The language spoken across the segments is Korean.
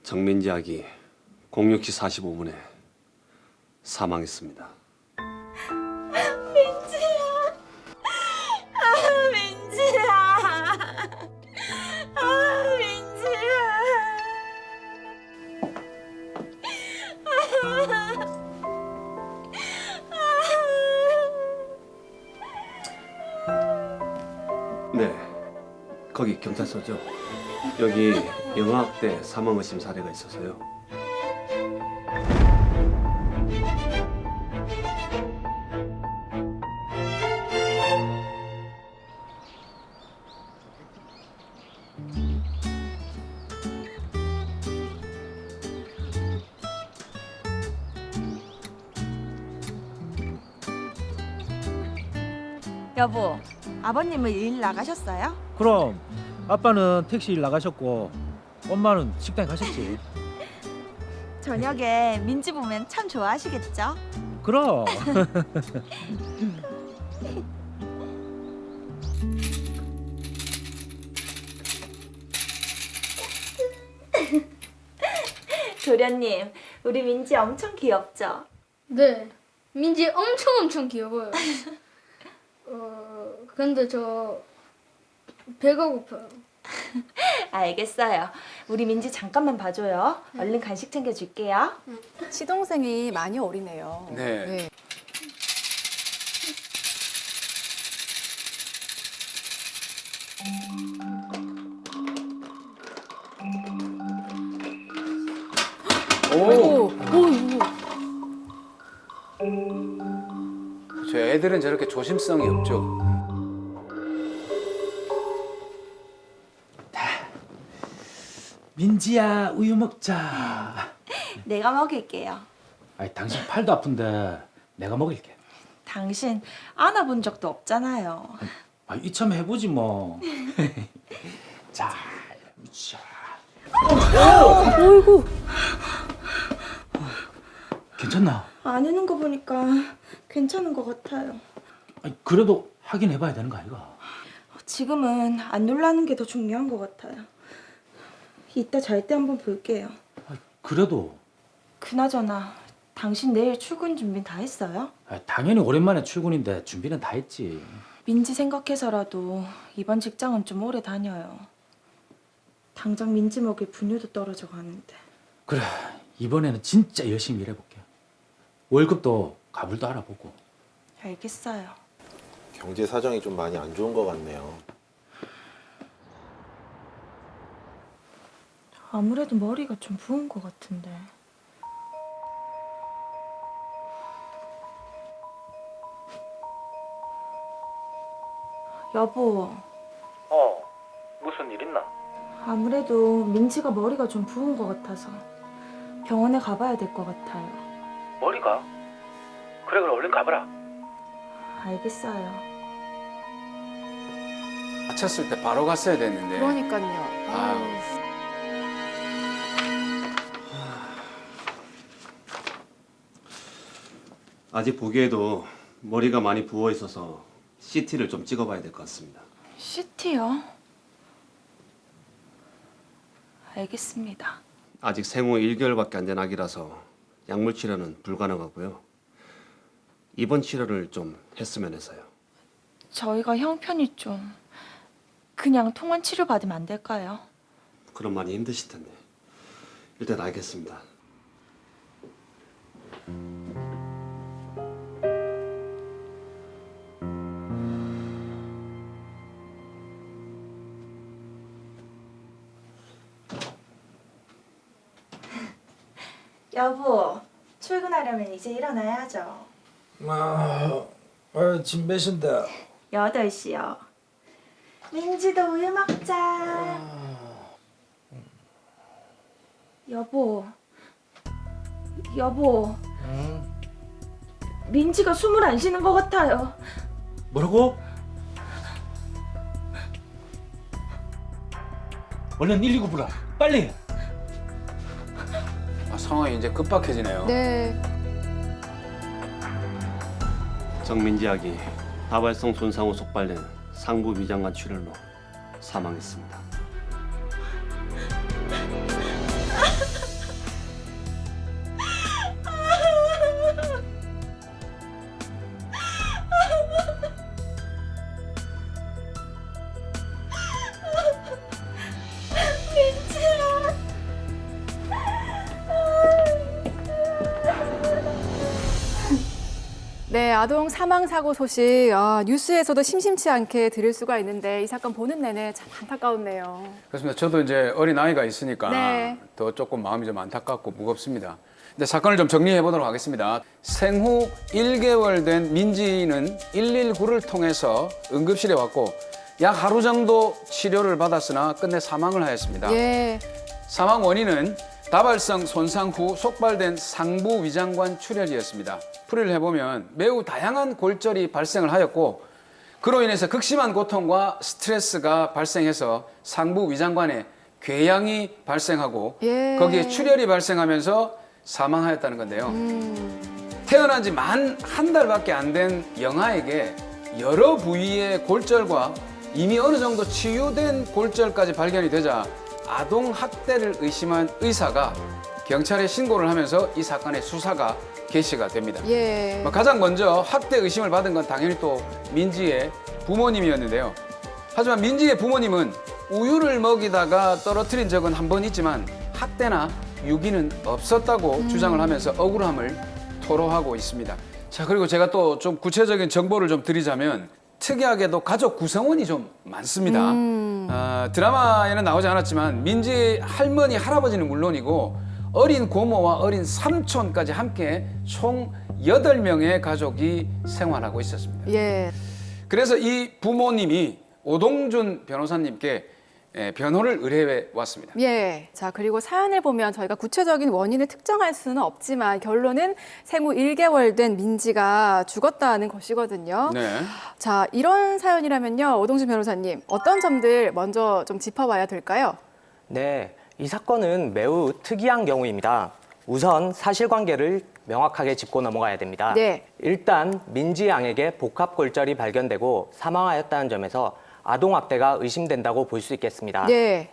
정민지 아기 06시 45분에 사망했습니다. 민지야. 민지야. 민지야. 네, 거기 경찰서죠. 여기 영화학대 사망 의심 사례가 있어서요. 여보, 아버님은 일 나가셨어요? 그럼 아빠는 택시 일 나가셨고 엄마는 식당에 가셨지. 저녁에 민지 보면 참 좋아하시겠죠? 그럼. 도련님, 우리 민지 엄청 귀엽죠? 네, 민지 엄청 귀여워요. 근데 저 배가 고파요. 알겠어요. 우리 민지 잠깐만 봐줘요. 얼른 간식 챙겨줄게요. 시동생이 많이 어리네요. 네. 오! 저 애들은 저렇게 조심성이 없죠. 민지야 우유 먹자. 내가 먹일게요. 아니 당신 팔도 아픈데 내가 먹을게. 당신 안아본 적도 없잖아요. 아, 이참에 해보지 뭐. 자, 자. 어이구. 괜찮나? 안 우는 거 보니까 괜찮은 것 같아요. 아니, 그래도 확인해봐야 되는 거 아이가? 지금은 안 놀라는 게 더 중요한 것 같아요. 이따 잘 때 한번 볼게요. 아니, 그래도 그나저나 당신 내일 출근 준비 다 했어요? 당연히 오랜만에 출근인데 준비는 다 했지. 민지 생각해서라도 이번 직장은 좀 오래 다녀요. 당장 민지 먹일 분유도 떨어져 가는데. 그래, 이번에는 진짜 열심히 일해볼게. 월급도 가불도 알아보고. 알겠어요. 경제 사정이 좀 많이 안 좋은 것 같네요. 아무래도 머리가 좀 부은 것 같은데. 여보, 무슨 일 있나? 아무래도 민지가 머리가 좀 부은 것 같아서 병원에 가봐야 될 것 같아요. 머리가? 그래, 얼른 가봐라. 알겠어요. 다쳤을 때 바로 갔어야 됐는데. 그러니까요. 아유. 아직 보기에도 머리가 많이 부어 있어서 CT를 좀 찍어봐야 될 것 같습니다. CT요? 알겠습니다. 아직 생후 1개월밖에 안 된 아기라서 약물 치료는 불가능하고요. 입원 치료를 좀 했으면 해서요. 저희가 형편이 좀 그냥 통원 치료 받으면 안 될까요? 그럼 많이 힘드실 텐데. 일단 알겠습니다. 여보, 출근하려면 이제 일어나야죠. 짐 몇인데? 8시요. 민지도 우유 먹자. 여보, 민지가 숨을 안 쉬는 것 같아요. 뭐라고? 얼른 119 불러. 빨리. 아, 상황이 이제 급박해지네요. 네. 정민지 아기 다발성 손상 후 속발된 상부 위장관 출혈로 사망했습니다. 네, 아동 사망 사고 소식 뉴스에서도 심심치 않게 들을 수가 있는데 이 사건 보는 내내 참 안타까웠네요. 그렇습니다. 저도 이제 어린 아이가 있으니까 네. 더 조금 마음이 좀 안타깝고 무겁습니다. 근데 사건을 좀 정리해 보도록 하겠습니다. 생후 1개월 된 민지는 119를 통해서 응급실에 왔고 약 하루 정도 치료를 받았으나 끝내 사망을 하였습니다. 예. 사망 원인은 다발성 손상 후 속발된 상부 위장관 출혈이었습니다. 풀이를 해보면 매우 다양한 골절이 발생을 하였고 그로 인해서 극심한 고통과 스트레스가 발생해서 상부 위장관에 궤양이 발생하고 예. 거기에 출혈이 발생하면서 사망하였다는 건데요. 태어난 지 만 한 달밖에 안 된 영아에게 여러 부위의 골절과 이미 어느 정도 치유된 골절까지 발견이 되자 아동 학대를 의심한 의사가 경찰에 신고를 하면서 이 사건의 수사가 개시가 됩니다. 예. 가장 먼저 학대 의심을 받은 건 당연히 또 민지의 부모님이었는데요. 하지만 민지의 부모님은 우유를 먹이다가 떨어뜨린 적은 한 번 있지만 학대나 유기는 없었다고 주장을 하면서 억울함을 토로하고 있습니다. 자, 그리고 제가 또 좀 구체적인 정보를 좀 드리자면 특이하게도 가족 구성원이 좀 많습니다. 드라마에는 나오지 않았지만 민지 할머니, 할아버지는 물론이고 어린 고모와 어린 삼촌까지 함께 총 8명의 가족이 생활하고 있었습니다. 예. 그래서 이 부모님이 오동준 변호사님께 변호를 의뢰해 왔습니다. 예. 자, 그리고 사연을 보면 저희가 구체적인 원인을 특정할 수는 없지만 결론은 생후 1개월 된 민지가 죽었다는 것이거든요. 네. 자, 이런 사연이라면요. 오동준 변호사님, 어떤 점들 먼저 좀 짚어봐야 될까요? 네, 이 사건은 매우 특이한 경우입니다. 우선 사실관계를 명확하게 짚고 넘어가야 됩니다. 네. 일단 민지 양에게 복합골절이 발견되고 사망하였다는 점에서 아동학대가 의심된다고 볼 수 있겠습니다. 네.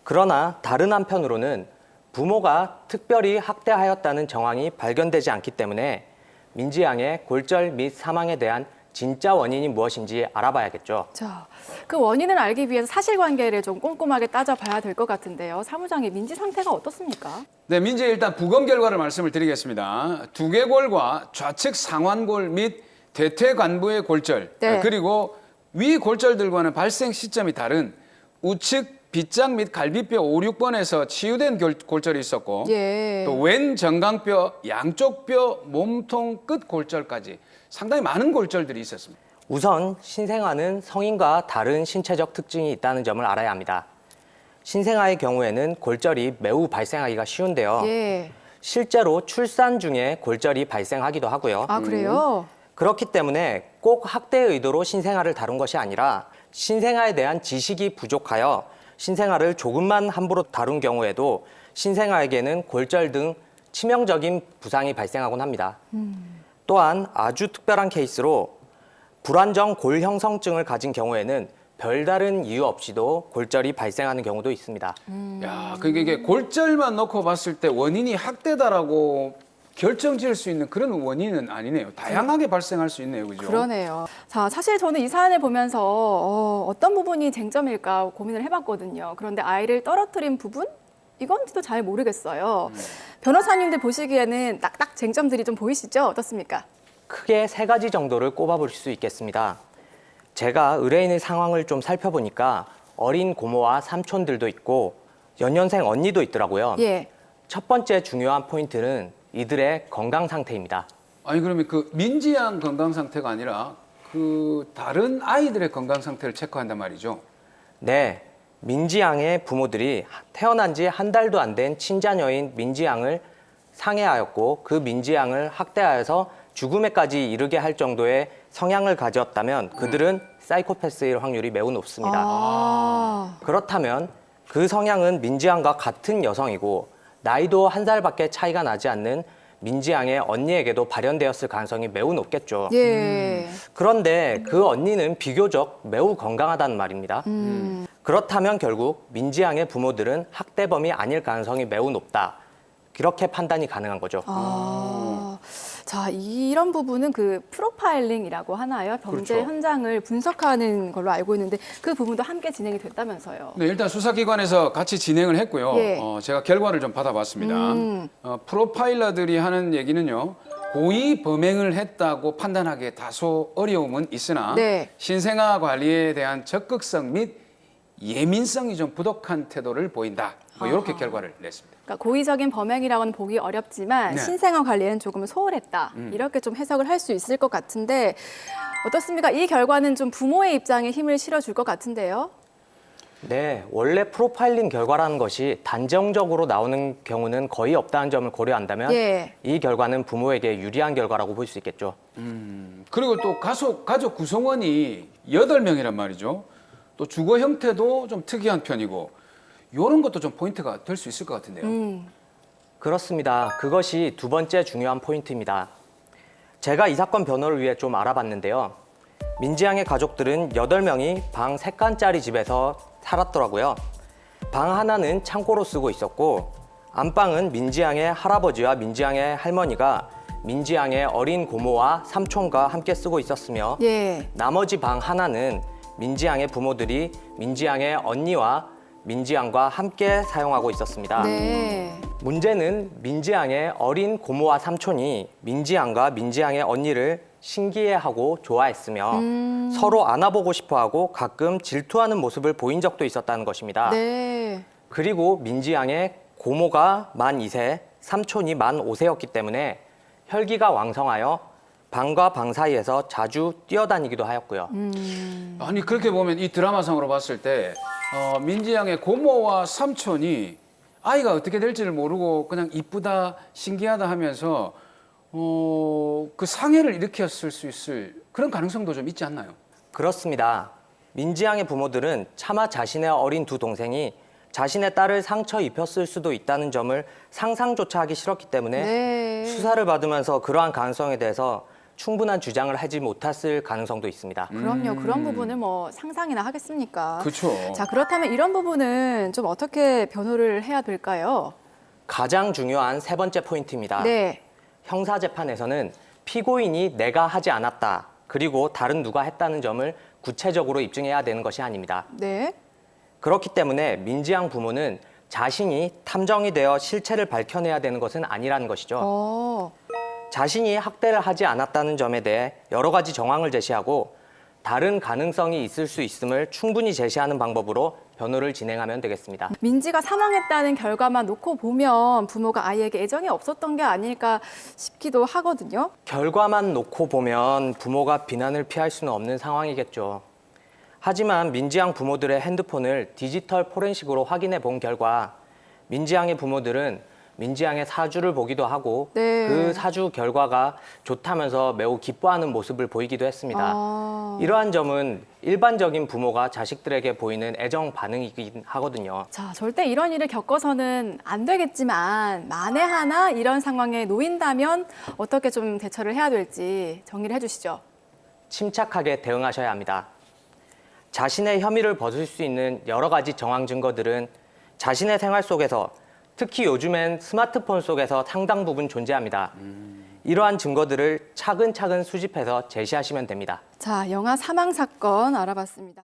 그러나 다른 한편으로는 부모가 특별히 학대하였다는 정황이 발견되지 않기 때문에 민지 양의 골절 및 사망에 대한 진짜 원인이 무엇인지 알아봐야겠죠. 자, 그 원인을 알기 위해서 사실관계를 좀 꼼꼼하게 따져봐야 될 것 같은데요. 사무장의 민지 상태가 어떻습니까? 네, 민지의 일단 부검 결과를 말씀을 드리겠습니다. 두개골과 좌측 상완골 및 대퇴관부의 골절, 네. 그리고 위 골절들과는 발생 시점이 다른 우측 빗장 및 갈비뼈 5, 6번에서 치유된 골절이 있었고 예. 또 왼 정강뼈, 양쪽 뼈, 몸통 끝 골절까지 상당히 많은 골절들이 있었습니다. 우선 신생아는 성인과 다른 신체적 특징이 있다는 점을 알아야 합니다. 신생아의 경우에는 골절이 매우 발생하기가 쉬운데요. 예. 실제로 출산 중에 골절이 발생하기도 하고요. 아, 그래요? 그렇기 때문에 꼭 학대 의도로 신생아를 다룬 것이 아니라 신생아에 대한 지식이 부족하여 신생아를 조금만 함부로 다룬 경우에도 신생아에게는 골절 등 치명적인 부상이 발생하곤 합니다. 또한 아주 특별한 케이스로 불안정 골 형성증을 가진 경우에는 별다른 이유 없이도 골절이 발생하는 경우도 있습니다. 야, 그게 이게 골절만 놓고 봤을 때 원인이 학대다라고 결정 지을 수 있는 그런 원인은 아니네요. 다양하게 발생할 수 있네요. 그죠? 그러네요. 자, 사실 저는 이 사안을 보면서 어떤 부분이 쟁점일까 고민을 해봤거든요. 그런데 아이를 떨어뜨린 부분? 이건지도 잘 모르겠어요. 변호사님들 보시기에는 딱딱 쟁점들이 좀 보이시죠? 어떻습니까? 크게 3가지 정도를 꼽아볼 수 있겠습니다. 제가 의뢰인의 상황을 좀 살펴보니까 어린 고모와 삼촌들도 있고 연년생 언니도 있더라고요. 예. 첫 번째 중요한 포인트는 이들의 건강 상태입니다. 아니 그러면 그 민지 양 건강 상태가 아니라 그 다른 아이들의 건강 상태를 체크한단 말이죠. 네, 민지 양의 부모들이 태어난 지 한 달도 안 된 친자녀인 민지 양을 상해하였고 그 민지 양을 학대하여서 죽음에까지 이르게 할 정도의 성향을 가졌다면 그들은 사이코패스일 확률이 매우 높습니다. 아. 그렇다면 그 성향은 민지 양과 같은 여성이고 나이도 1살밖에 차이가 나지 않는 민지 양의 언니에게도 발현되었을 가능성이 매우 높겠죠. 예. 그런데 그 언니는 비교적 매우 건강하다는 말입니다. 그렇다면 결국 민지양의 부모들은 학대범이 아닐 가능성이 매우 높다. 이렇게 판단이 가능한 거죠. 자, 이런 부분은 그 프로파일링이라고 하나요? 범죄 그렇죠. 현장을 분석하는 걸로 알고 있는데 그 부분도 함께 진행이 됐다면서요. 네, 일단 수사기관에서 같이 진행을 했고요. 예. 제가 결과를 좀 받아봤습니다. 프로파일러들이 하는 얘기는요. 고의 범행을 했다고 판단하기에 다소 어려움은 있으나 네. 신생아 관리에 대한 적극성 및 예민성이 좀 부족한 태도를 보인다. 뭐 이렇게 결과를 냈습니다. 그러니까 고의적인 범행이라고는 보기 어렵지만 네. 신생아 관리에는 조금 소홀했다. 이렇게 좀 해석을 할 수 있을 것 같은데 어떻습니까? 이 결과는 좀 부모의 입장에 힘을 실어줄 것 같은데요. 네, 원래 프로파일링 결과라는 것이 단정적으로 나오는 경우는 거의 없다는 점을 고려한다면 예. 이 결과는 부모에게 유리한 결과라고 볼 수 있겠죠. 그리고 또 가족 구성원이 8명이란 말이죠. 또 주거 형태도 좀 특이한 편이고 이런 것도 좀 포인트가 될 수 있을 것 같은데요. 그렇습니다. 그것이 두 번째 중요한 포인트입니다. 제가 이 사건 변호를 위해 좀 알아봤는데요. 민지양의 가족들은 8명이 방 3칸짜리 집에서 살았더라고요. 방 하나는 창고로 쓰고 있었고 안방은 민지양의 할아버지와 민지양의 할머니가 민지양의 어린 고모와 삼촌과 함께 쓰고 있었으며 예. 나머지 방 하나는 민지양의 부모들이 민지양의 언니와 민지양과 함께 사용하고 있었습니다. 네. 문제는 민지양의 어린 고모와 삼촌이 민지양과 민지양의 언니를 신기해하고 좋아했으며 서로 안아보고 싶어하고 가끔 질투하는 모습을 보인 적도 있었다는 것입니다. 네. 그리고 민지양의 고모가 만 2세, 삼촌이 만 5세였기 때문에 혈기가 왕성하여 방과 방 사이에서 자주 뛰어다니기도 하였고요. 아니 그렇게 보면 이 드라마상으로 봤을 때 민지양의 고모와 삼촌이 아이가 어떻게 될지를 모르고 그냥 이쁘다 신기하다 하면서 그 상해를 일으켰을 수 있을 그런 가능성도 좀 있지 않나요? 그렇습니다. 민지양의 부모들은 차마 자신의 어린 두 동생이 자신의 딸을 상처 입혔을 수도 있다는 점을 상상조차 하기 싫었기 때문에 네. 수사를 받으면서 그러한 가능성에 대해서 충분한 주장을 하지 못했을 가능성도 있습니다. 그럼요. 그런 부분은 뭐 상상이나 하겠습니까? 그렇죠. 자, 그렇다면 이런 부분은 좀 어떻게 변호를 해야 될까요? 가장 중요한 세 번째 포인트입니다. 네. 형사재판에서는 피고인이 내가 하지 않았다, 그리고 다른 누가 했다는 점을 구체적으로 입증해야 되는 것이 아닙니다. 네. 그렇기 때문에 민지양 부모는 자신이 탐정이 되어 실체를 밝혀내야 되는 것은 아니라는 것이죠. 자신이 학대를 하지 않았다는 점에 대해 여러 가지 정황을 제시하고 다른 가능성이 있을 수 있음을 충분히 제시하는 방법으로 변호를 진행하면 되겠습니다. 민지가 사망했다는 결과만 놓고 보면 부모가 아이에게 애정이 없었던 게 아닐까 싶기도 하거든요. 결과만 놓고 보면 부모가 비난을 피할 수는 없는 상황이겠죠. 하지만 민지양 부모들의 핸드폰을 디지털 포렌식으로 확인해 본 결과 민지양의 부모들은 민지양의 사주를 보기도 하고 네. 그 사주 결과가 좋다면서 매우 기뻐하는 모습을 보이기도 했습니다. 이러한 점은 일반적인 부모가 자식들에게 보이는 애정 반응이긴 하거든요. 자, 절대 이런 일을 겪어서는 안 되겠지만 만에 하나 이런 상황에 놓인다면 어떻게 좀 대처를 해야 될지 정리를 해주시죠. 침착하게 대응하셔야 합니다. 자신의 혐의를 벗을 수 있는 여러 가지 정황 증거들은 자신의 생활 속에서, 특히 요즘엔 스마트폰 속에서 상당 부분 존재합니다. 이러한 증거들을 차근차근 수집해서 제시하시면 됩니다. 자, 영아 사망 사건 알아봤습니다.